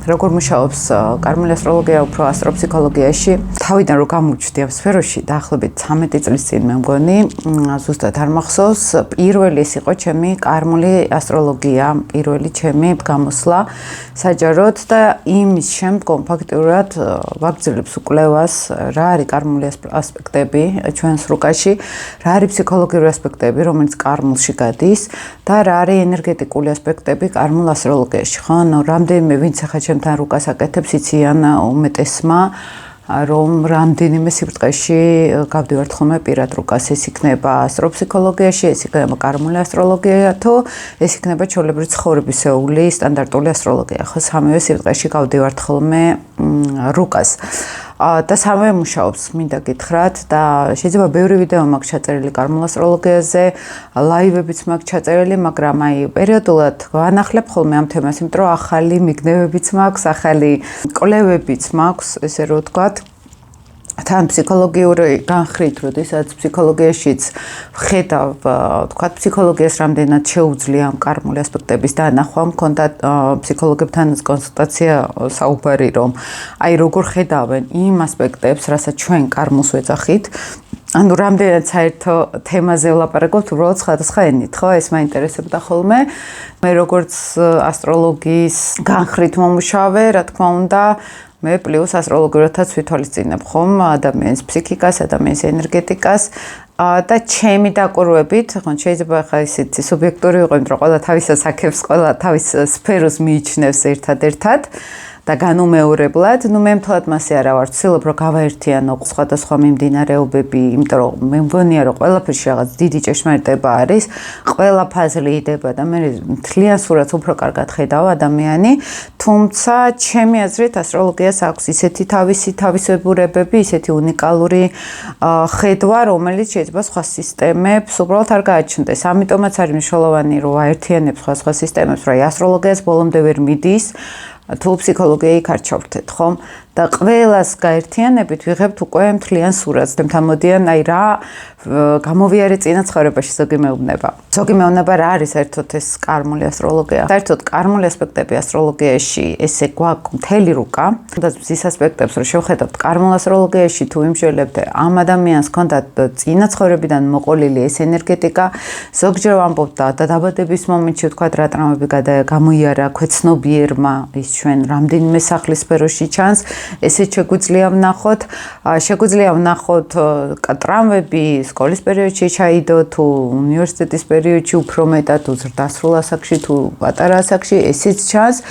როგორ მუშაობს კარმული ასტროლოგია უფრო ასტროფსიქოლოგიაში. თავიდან რო გამოჩვდი ამ სფეროში დაახლოებით 13 წლის წინ მე მგონი, ზუსტად არ მახსოვს, პირველი ეს იყო ჩემი კარმული ასტროლოგია, პირველი ჩემი გამოსვლა საჯაროდ და იმის შემდგომ ფაქტიურად ვაგრძელებს უკვლევას, რა არის კარმული ასპექტები ჩვენს რუკაში, რა არის ფსიქოლოგიური ასპექტები, რომელიც კარმულში გადის და რა არის ენერგეტიკული ასპექტები კარმულ ასტროლოგიაში, ხო? ანუ რამდენიმე ვინც ახლა ჩემთან რუკას აკეთებს, იციან უმეტესმა, რომ რამდენიმე სიბრტყეში გავდივართ ხოლმე პირად რუკას, ეს იქნება ასტროფსიქოლოგიაში, ეს იქნება კარმული ასტროლოგია, თუ ეს იქნება ჩვეულებრივი ცხოვრებისეული სტანდარტული ასტროლოგია, ხო? სამივე სიბრტყეში გავდივართ ხოლმე რუკას. და სამივე მუშაობს, მინდა გითხრათ და შეიძლება ბევრი ვიდეო მაქვს ჩაწერილი კარმულ ასტროლოგიაზე, ლაივებიც მაქვს ჩაწერილი, მაგრამ აი პერიოდულად ვანახლებ ხოლმე ამ თემას, იმიტომ რომ ახალი მიგნებებიც მაქვს, ახალი კვლევებიც მაქვს, ესე რომ ვთქვათ. თან ფსიქოლოგიური განხრით, როდესაც ფსიქოლოგიაშიც ვხედავ, ვთქვათ, ფსიქოლოგიას რამდენად შეუძლია ამ კარმული ასპექტების დანახვა, მქონდა ფსიქოლოგებთანაც კონსულტაცია საუბარი, რომ აი როგორ ხედავენ იმ ასპექტებს, რასაც ჩვენ კარმულს ვეძახით, ანუ რამდენად საერთო თემაზე ვლაპარაკობთ, უბრალოდ სხვადასხვა ენით, ხო? ეს მაინტერესებდა ხოლმე. მე როგორც ასტროლოგიის განხრით მომუშავე, რა თქმა უნდა, მე პლუს ასტროლოგიურადაც ვითვალისწინებ ხომ ადამიანის ფსიქიკას, ადამიანის ენერგეტიკას და ჩემი დაკვირვებით, ხო შეიძლება ხა ისეთი სუბიექტური ვიყო, იმიტომ რომ ყველა თავის ასაკებს, ყველა თავის სფეროს მიიჩნევს ერთად-ერთად და განუმეორებლად, მე მთლად მასე არა ვარ, ვცდილობ რომ გავაერთიანო სხვადასხვა მიმდინარეობები, იმიტომ რომ მე მგონია რომ ყველაფერში რაღაც დიდი ჭეშმარიტება არის, ყველა ფაზლი იდება და მე მთლიან სურათს უფრო კარგად ხედავ ადამიანი, თუმცა ჩემი აზრით ასტროლოგიას აქვს ისეთი თავისი თავისებურებები, ისეთი უნიკალური ხედვა, რომელიც შეიძლება სხვა სისტემებს უბრალოდ არ გააჩნდეს. ამიტომაც არის მნიშვნელოვანი რომ აერთიანებს სხვა სისტემებს, რომ ასტროლოგიას ბოლომდე ვერ მიდის, თუ ფსიქოლოგია იქ არ ჩავრთეთ, ხო? და ყველას გაერთიანებით ვიღებთ უკვე მთლიან სურათს. თამოდიან აი რა გამოვიარე წინა ცხოვრებაში ზოგი მეუბნება. ზოგი მეუბნება რა არის საერთოდ ეს კარმული ასტროლოგია? საერთოდ კარმული ასპექტები ასტროლოგიაში ესე გვაქვს მთელი რუკა. და მის ასპექტებს რო შევხედავთ კარმულ ასტროლოგიაში თუ იმშველებთ ამ ადამიანს ჰქონდათ წინა ცხოვრებიდან მოყოლილი ეს ენერგეტიკა, ზოგჯერ ვამბობთ და დაბადების მომენტში ვთქვათ რა ტრამვები გამოიარა ქვეცნობიერმა ის ჩვენ რამდენიმე სახლის სფეროში ჩანს, ესეც შეგვიძლია ვნახოთ, შეგვიძლია ვნახოთ ტრამვები სკოლის პერიოდში ჩაიდო თუ უნივერსიტეტის პერიოდში უფრო მეტად თუ ზრდასრულ ასაკში თუ პატარა ასაკში, ესეც ჩანს.